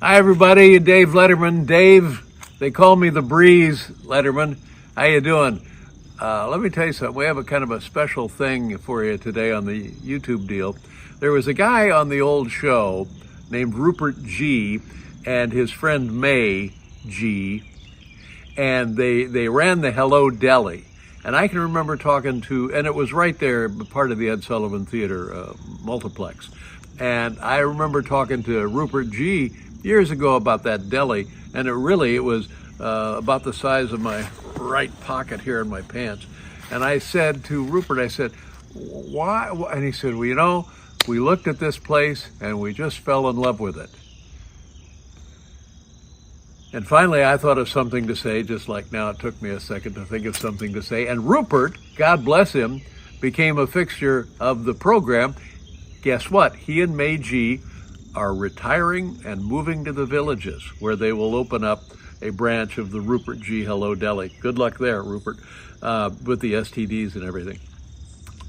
Hi, everybody. Dave Letterman. Dave, they call me the Breeze, Letterman. How you doing? Let me tell you something. We have a kind of a special thing for you today on the YouTube deal. There was a guy on the old show named Rupert Jee and his friend May Jee, and they ran the Hello Deli. And I can remember talking to, and it was right there, part of the Ed Sullivan Theater multiplex. And I remember talking to Rupert Jee years ago about that deli, and it was about the size of my right pocket here in my pants. And I said to Rupert, I said, why? And he said, well, you know, we looked at this place and we just fell in love with it. And finally, I thought of something to say, just like now it took me a second to think of something to say. And Rupert, God bless him, became a fixture of the program. Guess what? He and May Jee are retiring and moving to the Villages, where they will open up a branch of the Rupert Jee Hello Deli. Good luck there, Rupert, with the STDs and everything.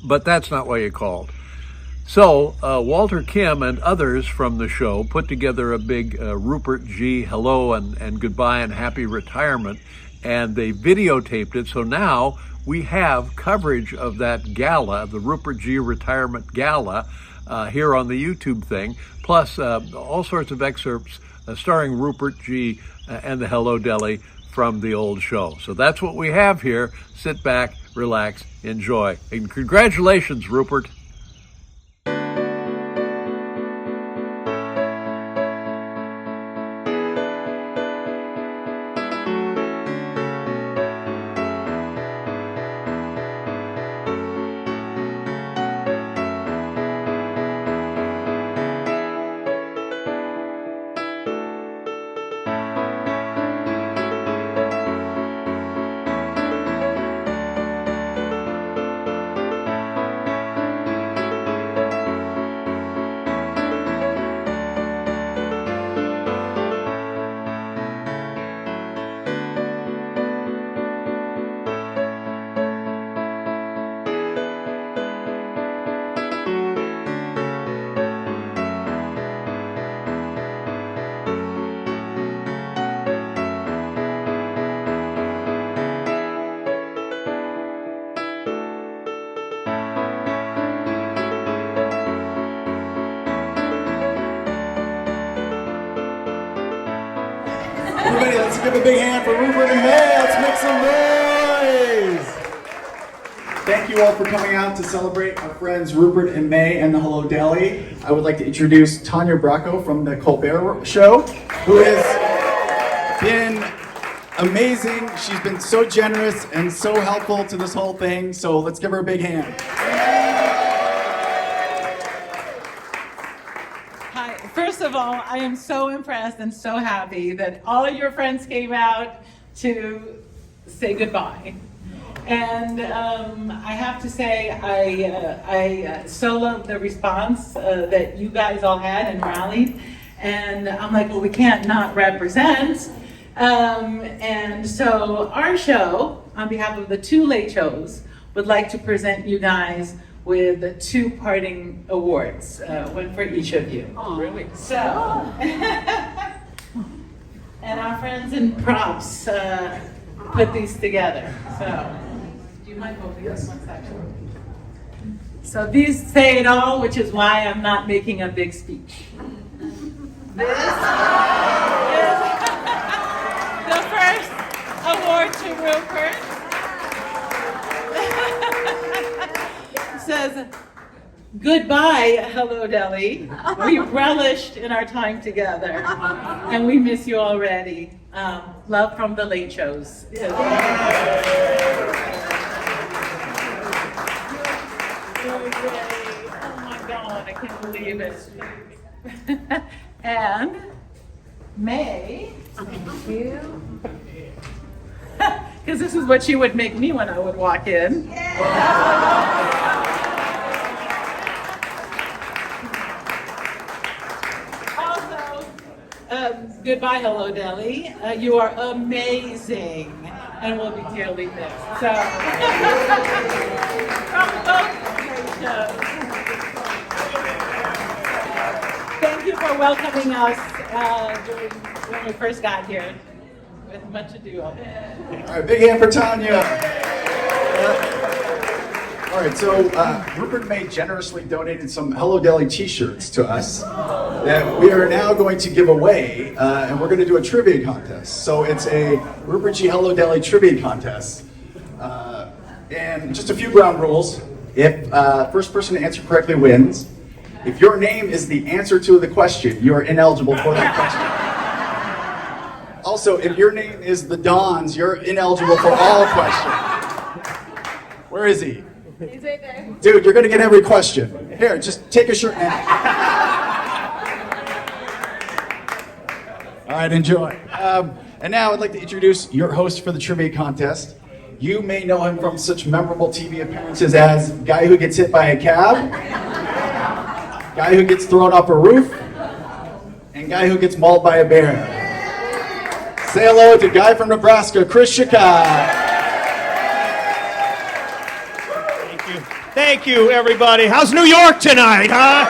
But that's not why you called. So Walter Kim and others from the show put together a big Rupert Jee hello and goodbye and happy retirement, and they videotaped it. So now we have coverage of that gala, the Rupert Jee Retirement Gala, here on the YouTube thing, plus all sorts of excerpts starring Rupert Jee and the Hello Deli from the old show. So that's what we have here. Sit back, relax, enjoy. And congratulations, Rupert. Everybody, let's give a big hand for Rupert and May. Let's make some noise. Thank you all for coming out to celebrate our friends Rupert and May and the Hello Deli. I would like to introduce Tanya Bracco from the Colbert Show, who has been amazing. She's been so generous and so helpful to this whole thing. So let's give her a big hand. First of all, I am so impressed and so happy that all of your friends came out to say goodbye. And I have to say, I so love the response that you guys all had and rallied. And I'm like, well, we can't not represent. And so our show, on behalf of the two late shows, would like to present you guys with two parting awards, one for each of you. Oh, really? So, and our friends in props put these together. So, do you mind holding this one second? So these say it all, which is why I'm not making a big speech. This is the first award to Rupert. Says, goodbye, Hello Deli. We relished in our time together, and we miss you already. Love from the late shows. Oh my God, I can't believe it. And May, thank you. Because this is what she would make me when I would walk in. Goodbye, Hello Deli. You are amazing, and will be dearly missed. So, thank you for welcoming us when we first got here, with much ado. All right, big hand for Tanya. All right, so Rupert and May generously donated some Hello Deli t-shirts to us that we are now going to give away, and we're going to do a trivia contest. So it's a Rupert Jee Hello Deli trivia contest. And just a few ground rules. If first person to answer correctly wins. If your name is the answer to the question, you are ineligible for that question. Also, if your name is the Dons, you're ineligible for all questions. Where is he? He's right there. Dude, you're gonna get every question. Here, just take a shirt now. All right, enjoy. And now I'd like to introduce your host for the trivia contest. You may know him from such memorable TV appearances as guy who gets hit by a cab, guy who gets thrown off a roof, and guy who gets mauled by a bear. Say hello to guy from Nebraska, Chris Shaka. Thank you, everybody. How's New York tonight, huh?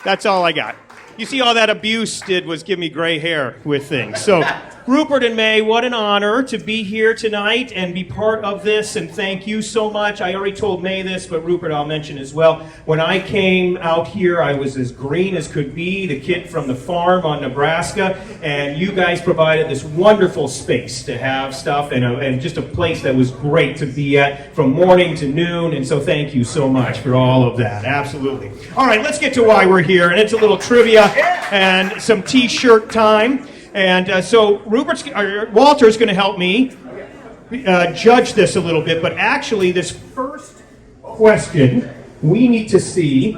That's all I got. You see, all that abuse did was give me gray hair with things. So, Rupert and May, what an honor to be here tonight and be part of this, and thank you so much. I already told May this, but Rupert I'll mention as well. When I came out here, I was as green as could be, the kid from the farm on Nebraska, and you guys provided this wonderful space to have stuff and just a place that was great to be at from morning to noon, and so thank you so much for all of that. Absolutely. All right, let's get to why we're here, and it's a little trivia and some t-shirt time. And so Walter's going to help me judge this a little bit, but actually this first question, we need to see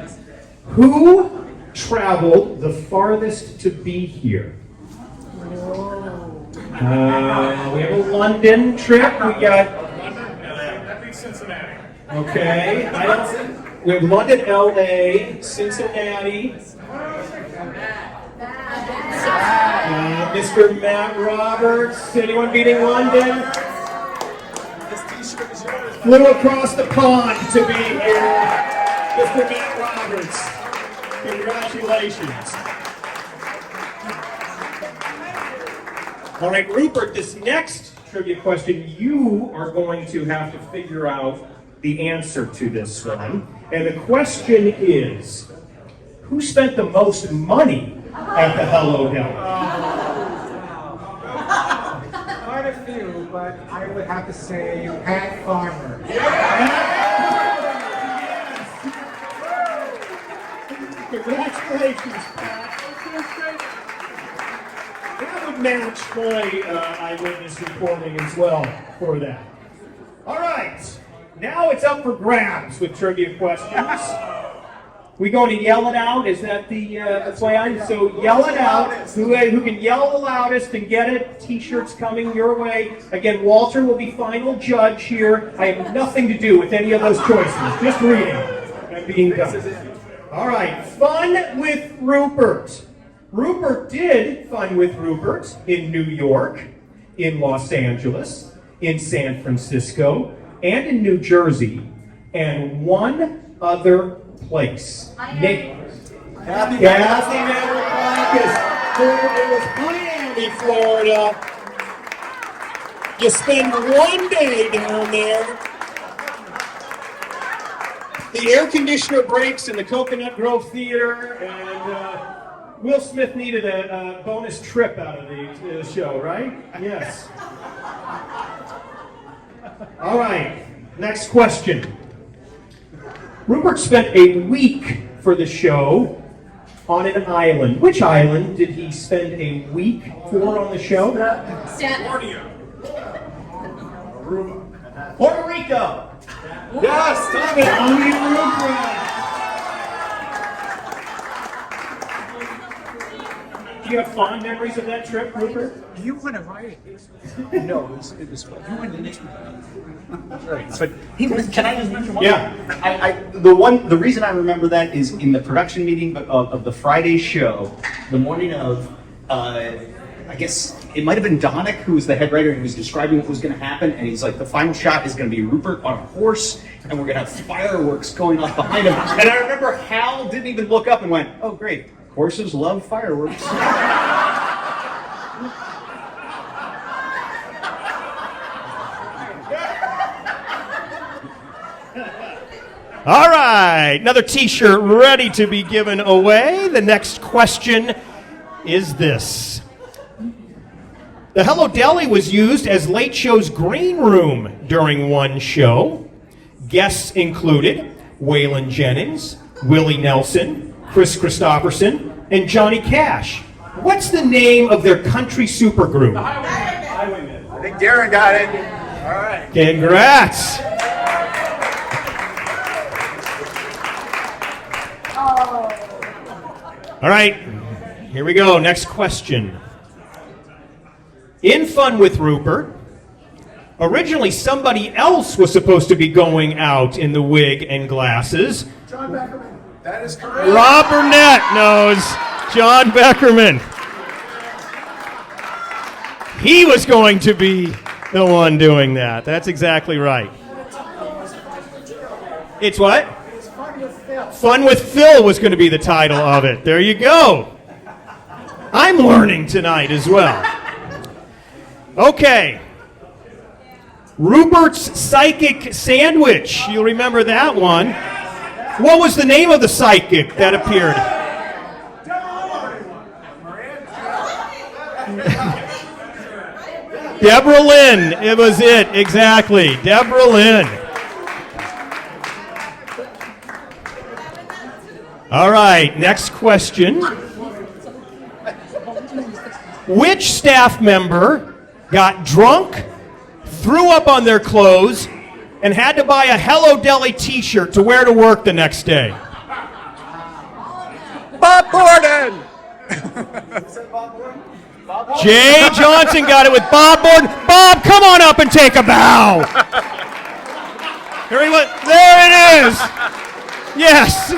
who traveled the farthest to be here. We have a London trip. We got... That means Cincinnati. Okay. We have London, L.A., Cincinnati. Mr. Matt Roberts. Anyone beating London? Flew across the pond to be here. Mr. Matt Roberts. Congratulations. All right, Rupert, this next trivia question, you are going to have to figure out the answer to this one. And the question is, who spent the most money at the Hello Deli? Quite a few, but I would have to say Pat Farmer. Congratulations, Pat. That would match my eyewitness reporting as well for that. All right, now it's up for grabs with trivia questions. We going to yell it out? Is that the plan? So yell it out. Who can yell the loudest and get it? T-shirts coming your way. Again, Walter will be final judge here. I have nothing to do with any of those choices. Just reading and being done. All right, Fun with Rupert. Rupert did Fun with Rupert in New York, in Los Angeles, in San Francisco, and in New Jersey, and one other place. Kathy Mavrakakis. It was Miami, Florida. You spend one day down there. The air conditioner breaks in the Coconut Grove Theater, and Will Smith needed a bonus trip out of the show, right? Yes. All right, next question. Rupert spent a week for the show on an island. Which island did he spend a week for on the show? Puerto Rico. Yes, Tommy. Do you have fond memories of that trip, Rupert? You want to write it? No, it was you went the next one. Right. But can I just mention one? Yeah. The reason I remember that is in the production meeting of the Friday show, the morning of, I guess it might have been Donick who was the head writer, and he was describing what was going to happen, and he's like, the final shot is going to be Rupert on a horse, and we're going to have fireworks going off behind him. And I remember Hal didn't even look up and went, oh great, horses love fireworks. All right, another t-shirt ready to be given away. The next question is this. The Hello Deli was used as Late Show's green room during one show. Guests included Waylon Jennings, Willie Nelson, Chris Christopherson, and Johnny Cash. What's the name of their country supergroup? I think Darren got it. All right. Congrats. All right, here we go. Next question. In Fun with Rupert, originally somebody else was supposed to be going out in the wig and glasses. John Beckerman. That is correct. Rob Burnett knows John Beckerman. He was going to be the one doing that. That's exactly right. It's what? Fun with Phil was going to be the title of it. There you go. I'm learning tonight as well. Okay. Rupert's Psychic Sandwich. You'll remember that one. What was the name of the psychic that appeared? Deborah Lynn. It was it, exactly. Deborah Lynn. All right, next question. Which staff member got drunk, threw up on their clothes, and had to buy a Hello Deli t-shirt to wear to work the next day? Bob Borden. Jay Johnson got it with Bob Borden. Bob, come on up and take a bow. Here he went. There it is. Yes.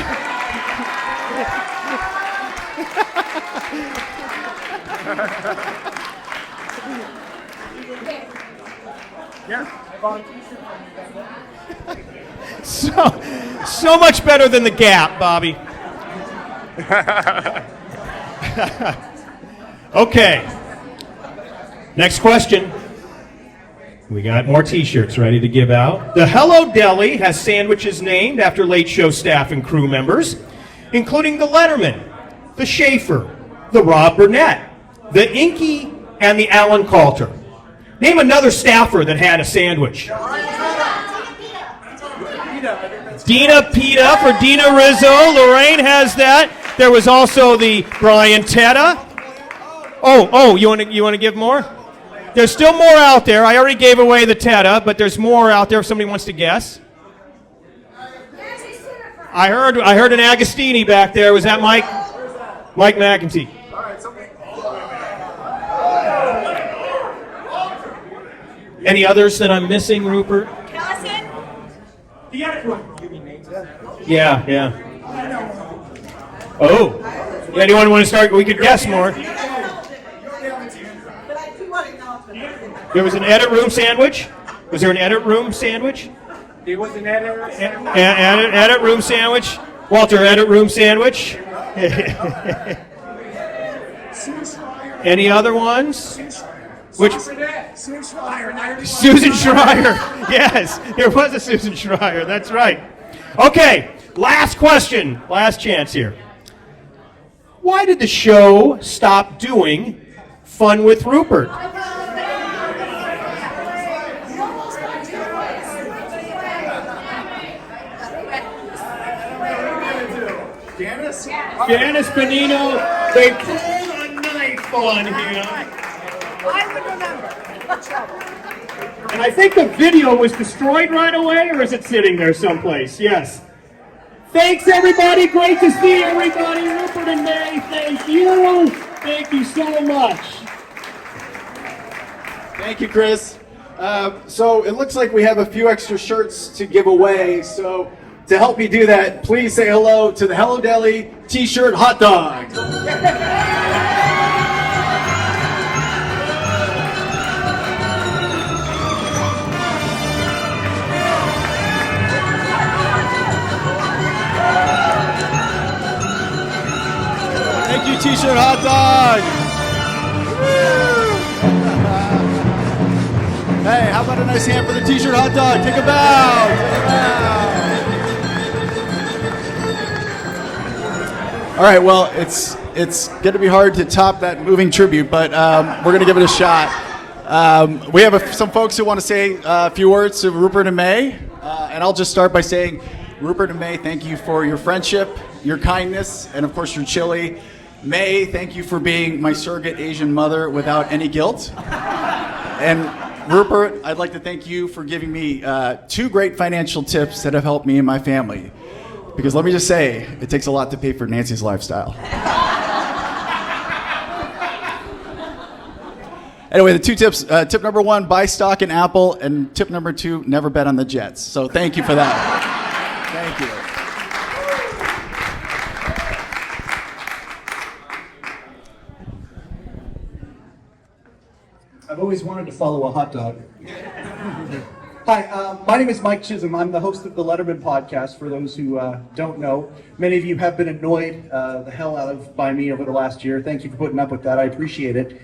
So much better than the Gap, Bobby. Okay. Next question. We got more t-shirts ready to give out. The Hello Deli has sandwiches named after Late Show staff and crew members, including the Letterman, the Schaefer, the Rob Burnett, the Inky, and the Alan Coulter. Name another staffer that had a sandwich. Dina Pita for Dina Rizzo. Lorraine has that. There was also the Brian Tetta. Oh, you want to give more? There's still more out there. I already gave away the Tetta, but there's more out there if somebody wants to guess. I heard an Agostini back there. Was that Mike? Mike McEntee. Any others that I'm missing, Rupert? Yeah. Oh. Anyone want to start? We could guess more. There was an edit room sandwich? Was there an edit room sandwich? There was an editor. Edit room sandwich? Walter, edit room sandwich? Any other ones? Which? Susan Schreier. Susan Schreier. Yes, there was a Susan Schreier. That's right. Okay, last question. Last chance here. Why did the show stop doing Fun with Rupert? Janice Benino, they pulled a knife on him. I would remember. And I think the video was destroyed right away, or is it sitting there someplace? Yes. Thanks, everybody. Great to see everybody. Rupert and May, thank you. Thank you so much. Thank you, Chris. So it looks like we have a few extra shirts to give away. So to help me do that, please say hello to the Hello Deli T-shirt hot dog. you, T-shirt hot dog. Hey, how about a nice hand for the T-shirt hot dog? Take a bow. Take a bow. All right, well, it's going to be hard to top that moving tribute, but we're going to give it a shot. We have some folks who want to say a few words to Rupert and May, and I'll just start by saying, Rupert and May, thank you for your friendship, your kindness, and of course your chili. May, thank you for being my surrogate Asian mother without any guilt. And Rupert, I'd like to thank you for giving me 2 great financial tips that have helped me and my family. Because let me just say, it takes a lot to pay for Nancy's lifestyle. Anyway, the 2 tips. Tip number 1, buy stock in Apple. And tip number 2, never bet on the Jets. So thank you for that. Thank you. I've always wanted to follow a hot dog. Hi, my name is Mike Chisholm. I'm the host of the Letterman podcast, for those who don't know. Many of you have been annoyed the hell out of by me over the last year. Thank you for putting up with that. I appreciate it.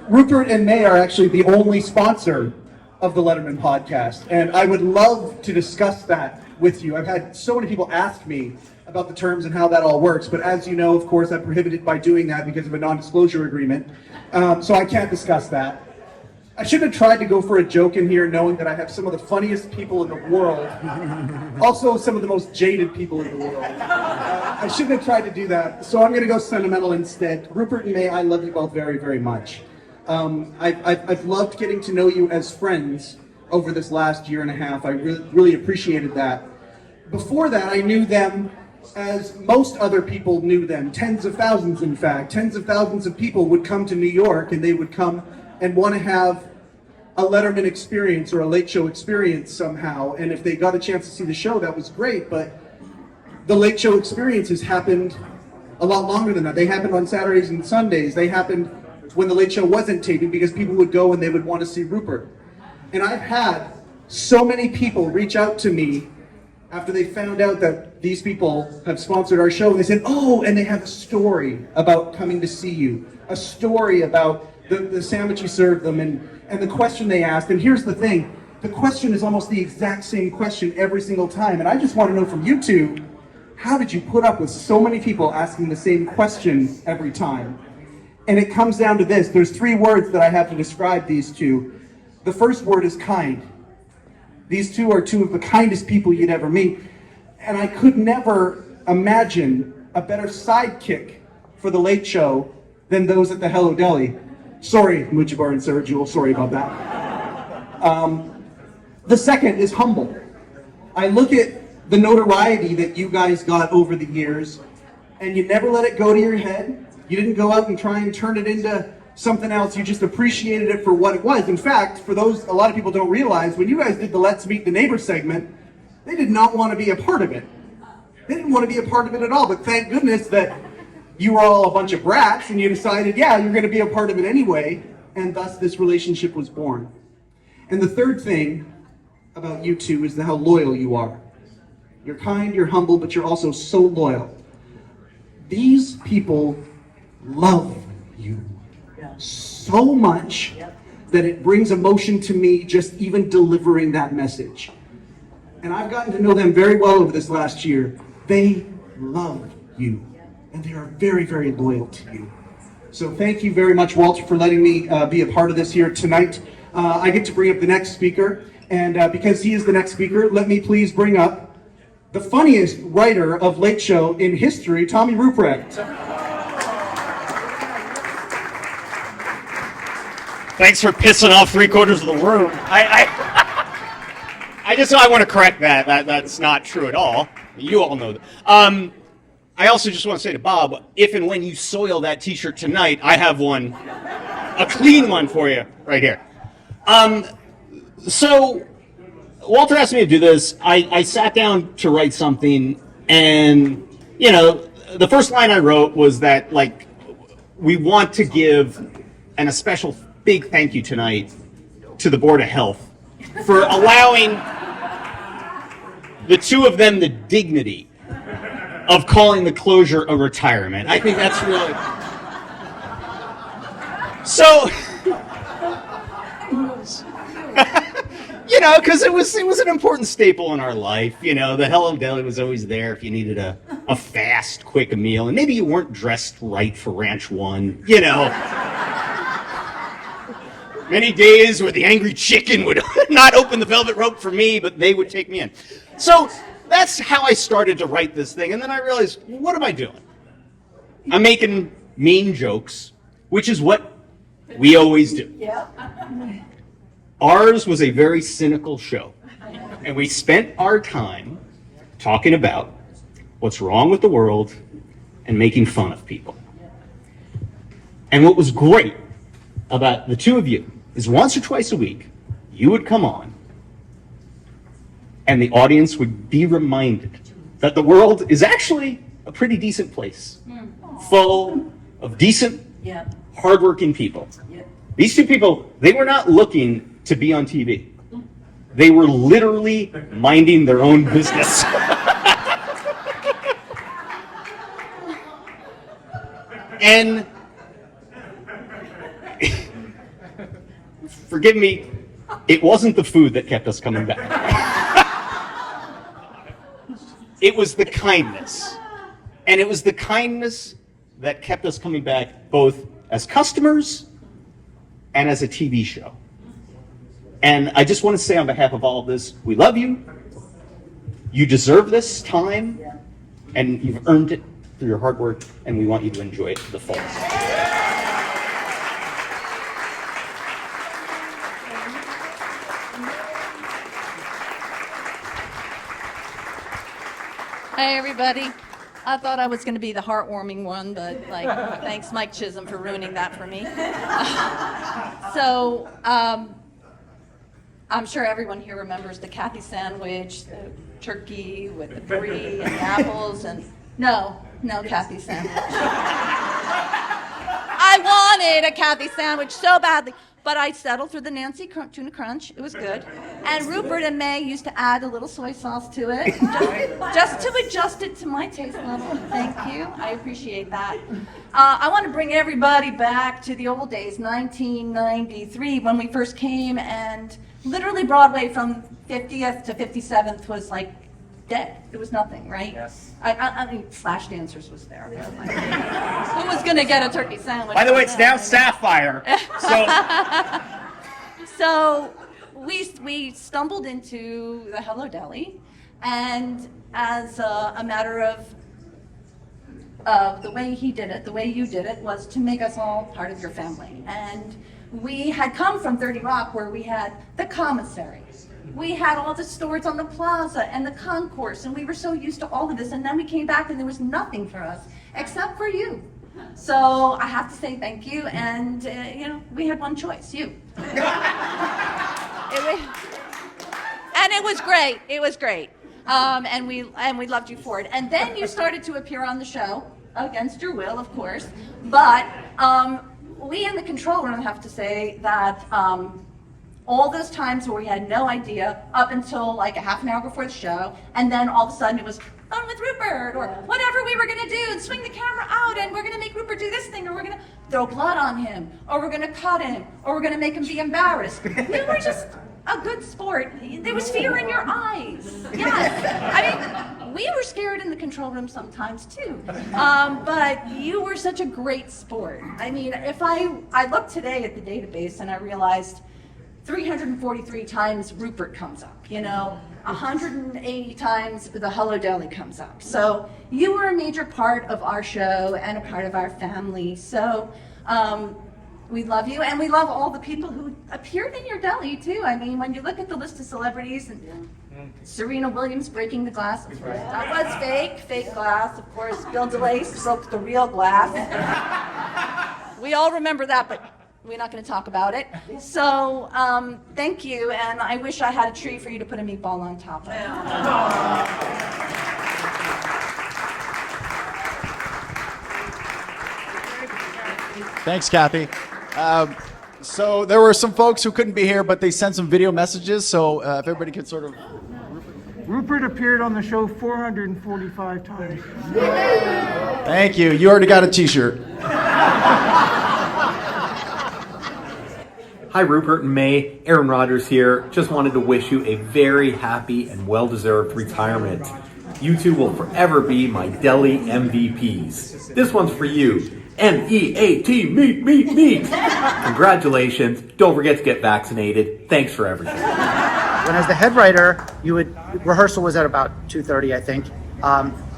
Rupert and May are actually the only sponsor of the Letterman podcast, and I would love to discuss that with you. I've had so many people ask me about the terms and how that all works, but as you know, of course, I'm prohibited by doing that because of a non-disclosure agreement, so I can't discuss that. I shouldn't have tried to go for a joke in here knowing that I have some of the funniest people in the world, also some of the most jaded people in the world. I shouldn't have tried to do that, so I'm going to go sentimental instead. Rupert and May, I love you both very, very much. I've loved getting to know you as friends over this last year and a half. I really appreciated that. Before that, I knew them as most other people knew them, tens of thousands, in fact. Tens of thousands of people would come to New York, and they would come and want to have a Letterman experience or a Late Show experience somehow. And if they got a chance to see the show, that was great. But the Late Show experience has happened a lot longer than that. They happened on Saturdays and Sundays. They happened when the Late Show wasn't taping, because people would go and they would want to see Rupert. And I've had so many people reach out to me after they found out that these people have sponsored our show, and they said, oh, and they have a story about coming to see you, a story about the sandwich you served them, and the question they asked. And here's the thing, the question is almost the exact same question every single time. And I just want to know from you two, how did you put up with so many people asking the same question every time? And it comes down to this. There's 3 words that I have to describe these two. The first word is kind. These two are 2 of the kindest people you'd ever meet. And I could never imagine a better sidekick for the Late Show than those at the Hello Deli. Sorry, Mujibar and Sarah Jewel, sorry about that. The second is humble. I look at the notoriety that you guys got over the years, and you never let it go to your head. You didn't go out and try and turn it into something else. You just appreciated it for what it was. In fact, for those, a lot of people don't realize, when you guys did the Let's Meet the Neighbor segment, they did not want to be a part of it. They didn't want to be a part of it at all, but thank goodness that you were all a bunch of brats and you decided, yeah, you're going to be a part of it anyway, and thus this relationship was born. And the third thing about you two is how loyal you are. You're kind, you're humble, but you're also so loyal. These people love you so much that it brings emotion to me just even delivering that message. And I've gotten to know them very well over this last year. They love you, and they are very, very loyal to you. So thank you very much, Walter, for letting me be a part of this here tonight. I get to bring up the next speaker, and because he is the next speaker, let me please bring up the funniest writer of Late Show in history, Tommy Rupert. Thanks for pissing off 3/4 of the room. I want to correct that. That's not true at all. You all know that. I also just want to say to Bob, if and when you soil that T-shirt tonight, I have one, a clean one for you right here. So Walter asked me to do this. I sat down to write something, and you know, the first line I wrote was that, like, we want to give a special big thank you tonight to the Board of Health for allowing the 2 of them the dignity of calling the closure a retirement. I think that's really... So, you know, because it was an important staple in our life. You know, the Hello Deli was always there if you needed a fast, quick meal, and maybe you weren't dressed right for Ranch One. You know, many days where the angry chicken would not open the velvet rope for me, but they would take me in. So that's how I started to write this thing, and then I realized, what am I doing? I'm making mean jokes, which is what we always do. Yeah. Ours was a very cynical show, and we spent our time talking about what's wrong with the world and making fun of people. And what was great about the two of you is once or twice a week, you would come on, and the audience would be reminded that the world is actually a pretty decent place, full of decent, Yeah. hardworking people. Yeah. These two people, they were not looking to be on TV. They were literally minding their own business. And forgive me, it wasn't the food that kept us coming back. It was the kindness. And it was the kindness that kept us coming back both as customers and as a TV show. And I just want to say on behalf of all of this, we love you. You deserve this time, and you've earned it through your hard work, and we want you to enjoy it to the fullest. Hey, everybody. I thought I was going to be the heartwarming one, but thanks, Mike Chisholm, for ruining that for me. So, I'm sure everyone here remembers the Kathy sandwich, the turkey with the brie and the apples, and no Kathy sandwich. I wanted a Kathy sandwich so badly, but I settled for the Nancy Tuna Crunch. It was good. And Rupert and May used to add a little soy sauce to it, just to adjust it to my taste level. Thank you. I appreciate that. I want to bring everybody back to the old days, 1993, when we first came, and literally Broadway from 50th to 57th was like dead. It was nothing, right? Yes. I mean, Flash Dancers was there. Who was going to get a turkey sandwich? By the way, it's now Sapphire. So we stumbled into the Hello Deli, and as a matter of the way he did it, the way you did it, was to make us all part of your family. And we had come from 30 Rock, where we had the commissary. We had all the stores on the plaza and the concourse, and we were so used to all of this. And then we came back, and there was nothing for us except for you. So I have to say thank you. And we had one choice, you. And it was great. It was great. And we loved you for it. And then you started to appear on the show against your will, of course. But we in the control room have to say that. All those times where we had no idea up until like a half an hour before the show, and then all of a sudden it was on with Rupert, or whatever we were going to do, and swing the camera out, and we're going to make Rupert do this thing, or we're going to throw blood on him, or we're going to cut him, or we're going to make him be embarrassed. You were just a good sport. There was fear in your eyes. Yes. I mean, we were scared in the control room sometimes too. But you were such a great sport. I mean, if I looked today at the database and I realized 343 times Rupert comes up, 180 times the Hello Deli comes up. So you were a major part of our show and a part of our family. So we love you, and we love all the people who appeared in your deli too. I mean, when you look at the list of celebrities, and Serena Williams breaking the glass, that was fake glass, of course. Bill DeLace broke the real glass. We all remember that, but we're not going to talk about it. So thank you, and I wish I had a tree for you to put a meatball on top of. Thanks, Kathy. So there were some folks who couldn't be here, but they sent some video messages. So if everybody could sort of, Rupert appeared on the show 445 times. Thank you. You already got a t-shirt. Hi, Rupert and May. Aaron Rodgers here. Just wanted to wish you a very happy and well-deserved retirement. You two will forever be my Deli MVPs. This one's for you. M-E-A-T, meat. Congratulations. Don't forget to get vaccinated. Thanks for everything. When as the head writer, rehearsal was at about 2:30, I think,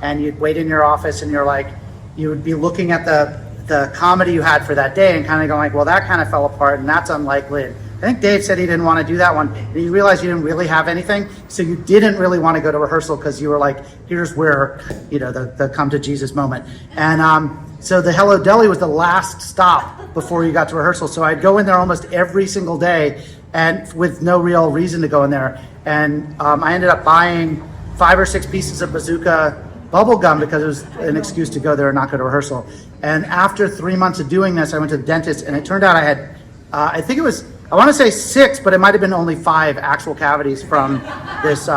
and you'd wait in your office and you would be looking at the comedy you had for that day and kind of going like, well, that kind of fell apart and that's unlikely. I think Dave said he didn't want to do that one. And you realized you didn't really have anything, so you didn't really want to go to rehearsal because you were like, here's where, the come to Jesus moment. And so the Hello Deli was the last stop before you got to rehearsal. So I'd go in there almost every single day and with no real reason to go in there. And I ended up buying 5 or 6 pieces of Bazooka bubble gum because it was an excuse to go there and not go to rehearsal. And after 3 months of doing this, I went to the dentist and it turned out I had, I want to say 6, but it might have been only 5 actual cavities from this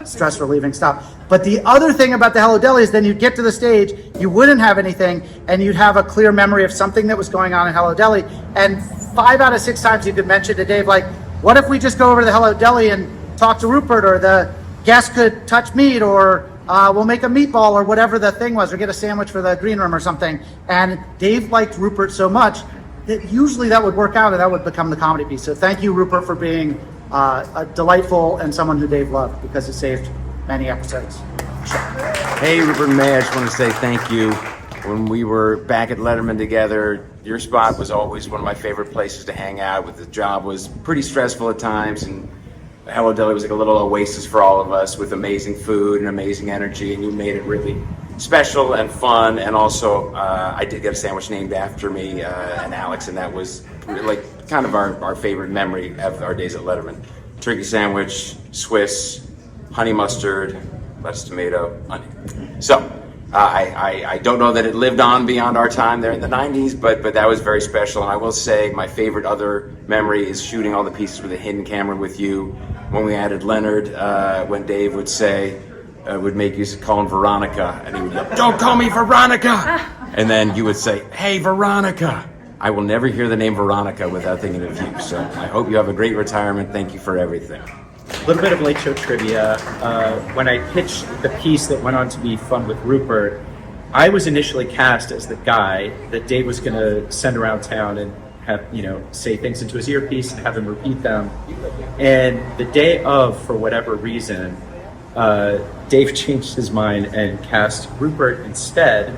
stress relieving stuff. But the other thing about the Hello Deli is then you'd get to the stage, you wouldn't have anything, and you'd have a clear memory of something that was going on in Hello Deli. And 5 out of 6 times you could mention to Dave, like, what if we just go over to the Hello Deli and talk to Rupert, or the guest could touch meat, or we'll make a meatball, or whatever the thing was, or get a sandwich for the green room or something. And Dave liked Rupert so much that usually that would work out and that would become the comedy piece. So thank you, Rupert, for being a delightful and someone who Dave loved, because it saved many episodes. Hey, Rupert and May, I just want to say thank you. When we were back at Letterman together, your spot was always one of my favorite places to hang out. The job was pretty stressful at times, and Hello Deli was like a little oasis for all of us with amazing food and amazing energy, and you made it really special and fun. And also, I did get a sandwich named after me and Alex, and that was like kind of our favorite memory of our days at Letterman. Turkey sandwich, Swiss, honey mustard, lettuce, tomato, onion. So I don't know that it lived on beyond our time there in the 90s, but that was very special. And I will say my favorite other memory is shooting all the pieces with a hidden camera with you. When we added Leonard, when Dave would say, would make you call him Veronica, and he would yell, "Don't call me Veronica!" And then you would say, "Hey, Veronica." I will never hear the name Veronica without thinking of you. So I hope you have a great retirement. Thank you for everything. A little bit of late show trivia. When I pitched the piece that went on to be Fun with Rupert, I was initially cast as the guy that Dave was going to send around town and have, say things into his earpiece and have him repeat them. And the day of, for whatever reason, Dave changed his mind and cast Rupert instead,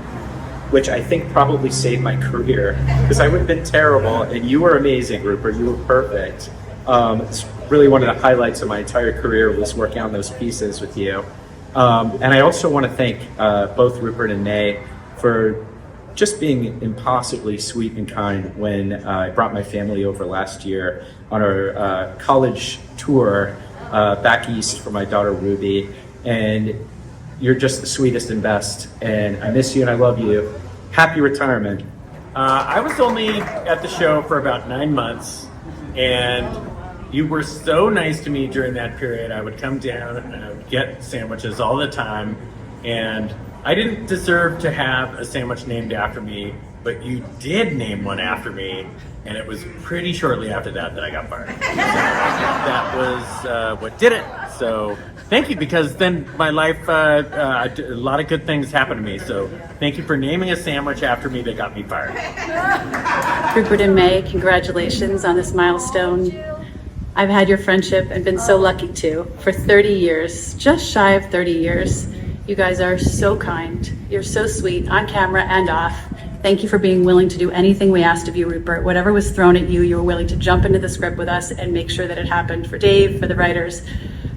which I think probably saved my career, because I would have been terrible, and you were amazing, Rupert. You were perfect. It's really one of the highlights of my entire career was working on those pieces with you. And I also want to thank both Rupert and May for just being impossibly sweet and kind when I brought my family over last year on our college tour back east for my daughter Ruby. And you're just the sweetest and best, and I miss you and I love you. Happy retirement. I was only at the show for about 9 months, and you were so nice to me during that period. I would come down and I would get sandwiches all the time, and I didn't deserve to have a sandwich named after me, but you did name one after me, and it was pretty shortly after that I got fired. So that was what did it. So thank you, because then my life, a lot of good things happened to me. So thank you for naming a sandwich after me that got me fired. Rupert and May, congratulations on this milestone. I've had your friendship and been so lucky to for 30 years, just shy of 30 years. You guys are so kind. You're so sweet on camera and off. Thank you for being willing to do anything we asked of you, Rupert. Whatever was thrown at you, you were willing to jump into the script with us and make sure that it happened for Dave, for the writers,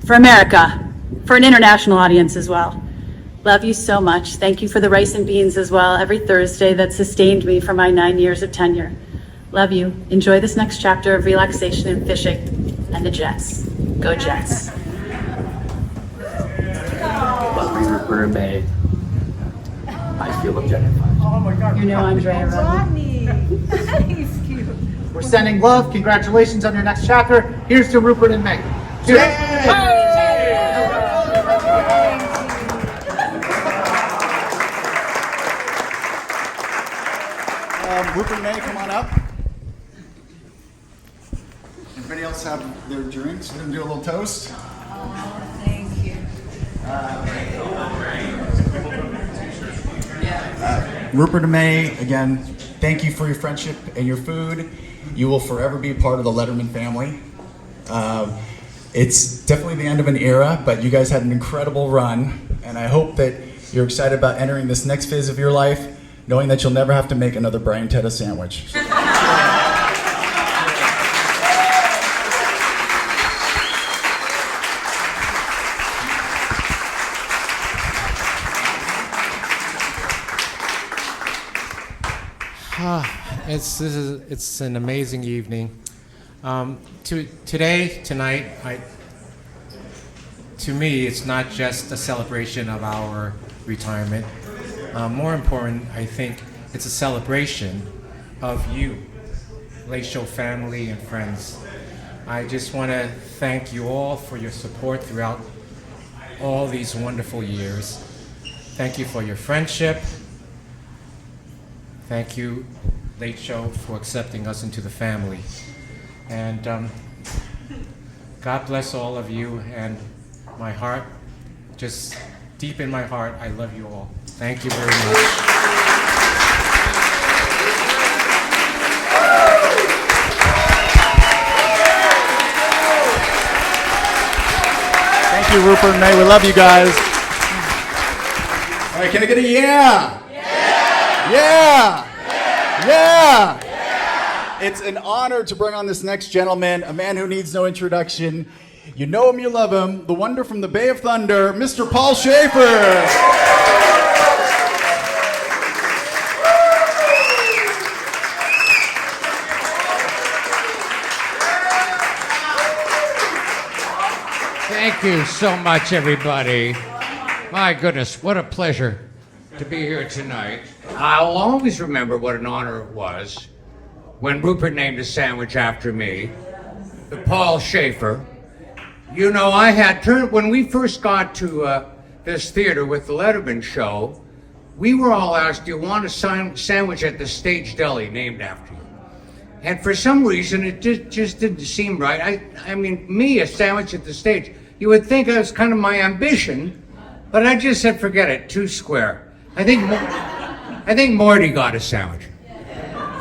for America, for an international audience as well. Love you so much. Thank you for the rice and beans as well every Thursday that sustained me for my 9 years of tenure. Love you. Enjoy this next chapter of relaxation and fishing and the Jets. Go Jets. Love you, Rupert and May. I feel objectified. Oh my God. You know Andrea, right? He's cute. We're sending love. Congratulations on your next chapter. Here's to Rupert and May. Cheers. Hey! Rupert and May, come on up. Everybody else have their drinks? We're going to do a little toast. Oh, thank you. Rupert and May, again, thank you for your friendship and your food. You will forever be part of the Letterman family. It's definitely the end of an era, but you guys had an incredible run, and I hope that you're excited about entering this next phase of your life, knowing that you'll never have to make another Brian Tetta sandwich. It's an amazing evening. Tonight, to me, it's not just a celebration of our retirement. More important, I think it's a celebration of you, Late Show family and friends. I just want to thank you all for your support throughout all these wonderful years. Thank you for your friendship. Thank you, Late Show, for accepting us into the family. And God bless all of you, and my heart, just deep in my heart, I love you all. Thank you very much. Thank you, Rupert and May. We love you guys. All right, can I get a yeah? Yeah! Yeah! Yeah! It's an honor to bring on this next gentleman, a man who needs no introduction. You know him, you love him, the wonder from the Bay of Thunder, Mr. Paul Schaefer. Thank you so much, everybody. My goodness, what a pleasure to be here tonight. I'll always remember what an honor it was when Rupert named a sandwich after me, the Paul Schaefer. You know, when we first got to this theater with the Letterman show, we were all asked, do you want a sandwich at the Stage Deli named after you? And for some reason, it just didn't seem right. I mean, me, a sandwich at the stage, you would think that was kind of my ambition, but I just said, forget it, too square. I think Morty got a sandwich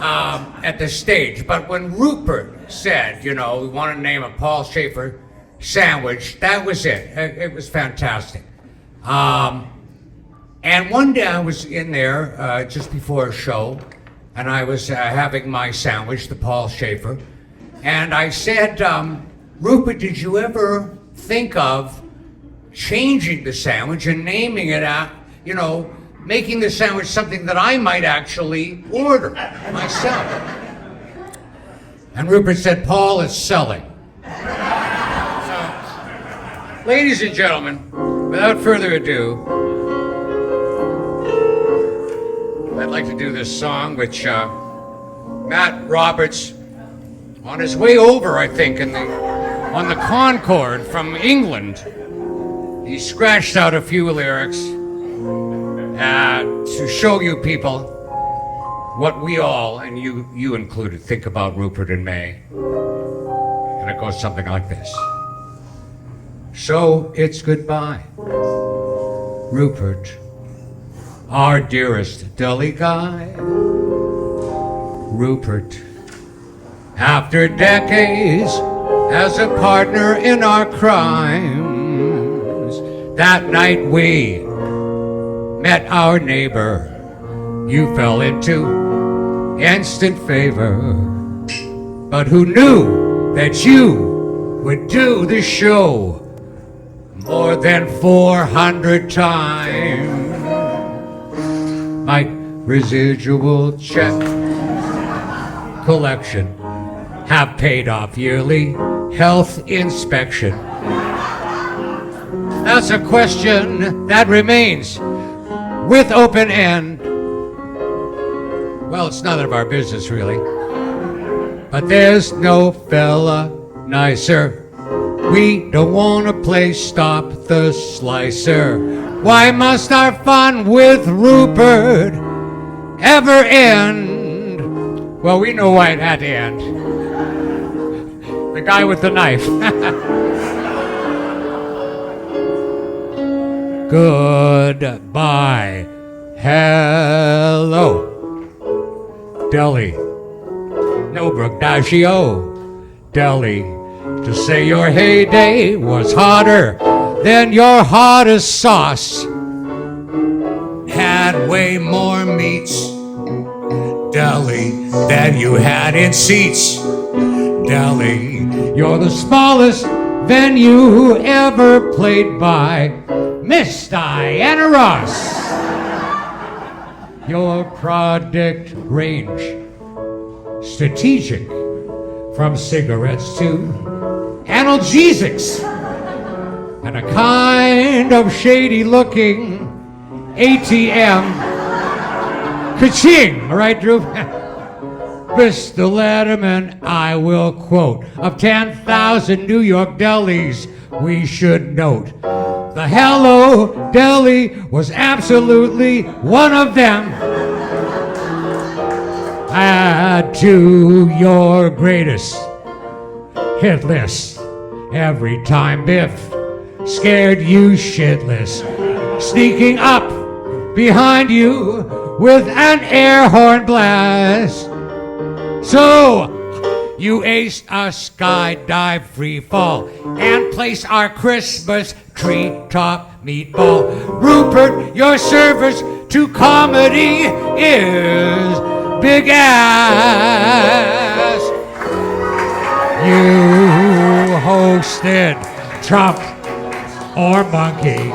at the stage, but when Rupert said, you know, we want to name a Paul Schaefer sandwich, that was it. It was fantastic. And one day I was in there just before a show, and I was having my sandwich, the Paul Schaefer, and I said, Rupert, did you ever think of changing the sandwich and naming it you know, making the sandwich something that I might actually order myself? And Rupert said, Paul, it's selling. So, ladies and gentlemen, without further ado, I'd like to do this song, which Matt Roberts, on his way over, I think, on the Concorde from England, he scratched out a few lyrics to show you people what we all, and you included, think about Rupert and May. And it goes something like this. So it's goodbye, Rupert, our dearest deli guy. Rupert, after decades as a partner in our crimes, that night we met our neighbor. You fell into instant favor, but who knew that you would do the show more than 400 times? My residual check collection have paid off yearly health inspection. That's a question that remains with open end. Well, it's none of our business, really. But there's no fella nicer. We don't want to play Stop the Slicer. Why must our fun with Rupert ever end? Well, we know why it had to end. The guy with the knife. Goodbye. Hello. Deli. No braggadocio. Deli. To say your heyday was hotter than your hottest sauce. Had way more meats. Deli. Than you had in seats. Deli. You're the smallest venue ever played by Miss Diana Ross. Your product range, strategic, from cigarettes to analgesics, and a kind of shady looking ATM. Ka-ching, all right, Drew? Mr. Letterman, I will quote, of 10,000 New York delis, we should note, the Hello Deli was absolutely one of them. Add to your greatest hit list every time Biff scared you shitless, sneaking up behind you with an air horn blast. So you ace a skydive free fall and place our Christmas treetop meatball. Rupert, your service to comedy is big ass. You hosted Trump or Monkey,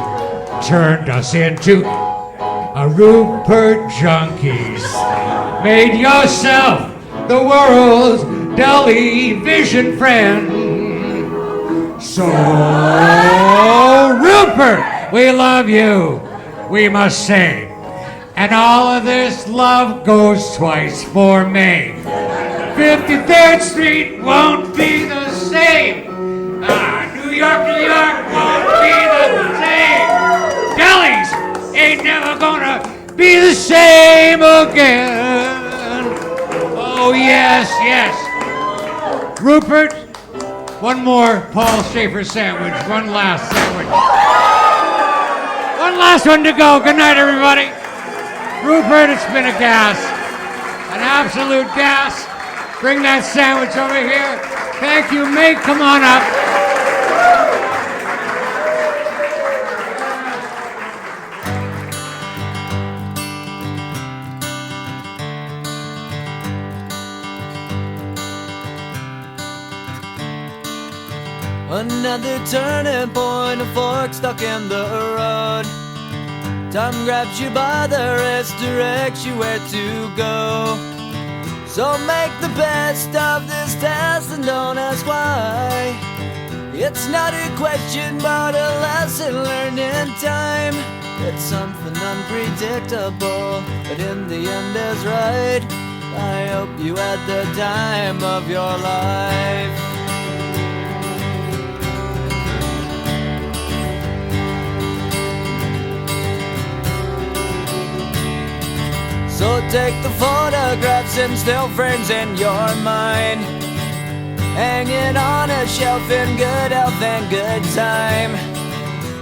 turned us into a Rupert junkies, made yourself the world's Deli vision friend. So, Rupert, we love you, we must say. And all of this love goes twice for May. 53rd Street won't be the same. New York won't be the same. Delis ain't never gonna be the same again. Oh, yes, yes. Rupert, one more Paul Schaefer sandwich. One last sandwich. One last one to go. Good night, everybody. Rupert, it's been a gas. An absolute gas. Bring that sandwich over here. Thank you, May. Come on up. Another turning point, a fork stuck in the road. Time grabs you by the wrist, directs you where to go. So make the best of this test and don't ask why. It's not a question but a lesson learned in time. It's something unpredictable, but in the end is right. I hope you had the time of your life. So take the photographs and still frames in your mind, hanging on a shelf in good health and good time.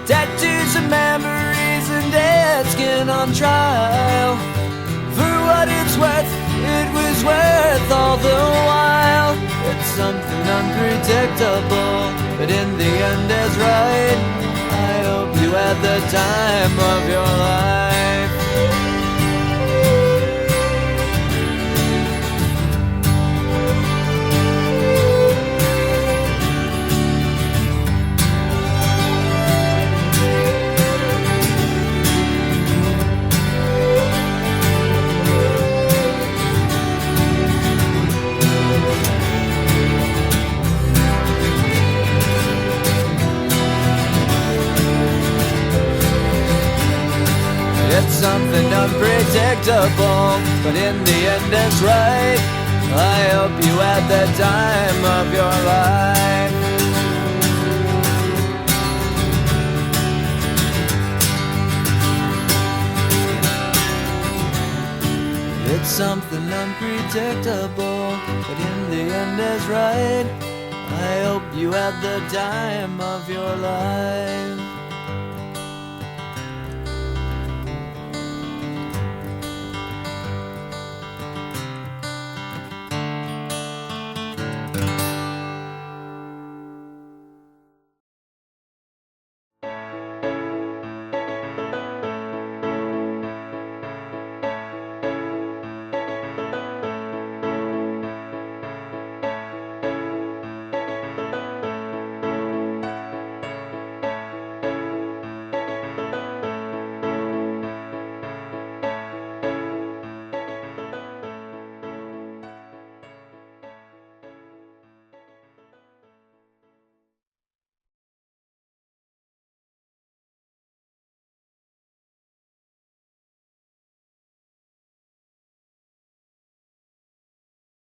Tattoos of memories and dead skin on trial. For what it's worth, it was worth all the while. It's something unpredictable, but in the end is right. I hope you had the time of your life. It's something unpredictable, but in the end it's right. I hope you had the time of your life. It's something unpredictable, but in the end is right. I hope you had the time of your life.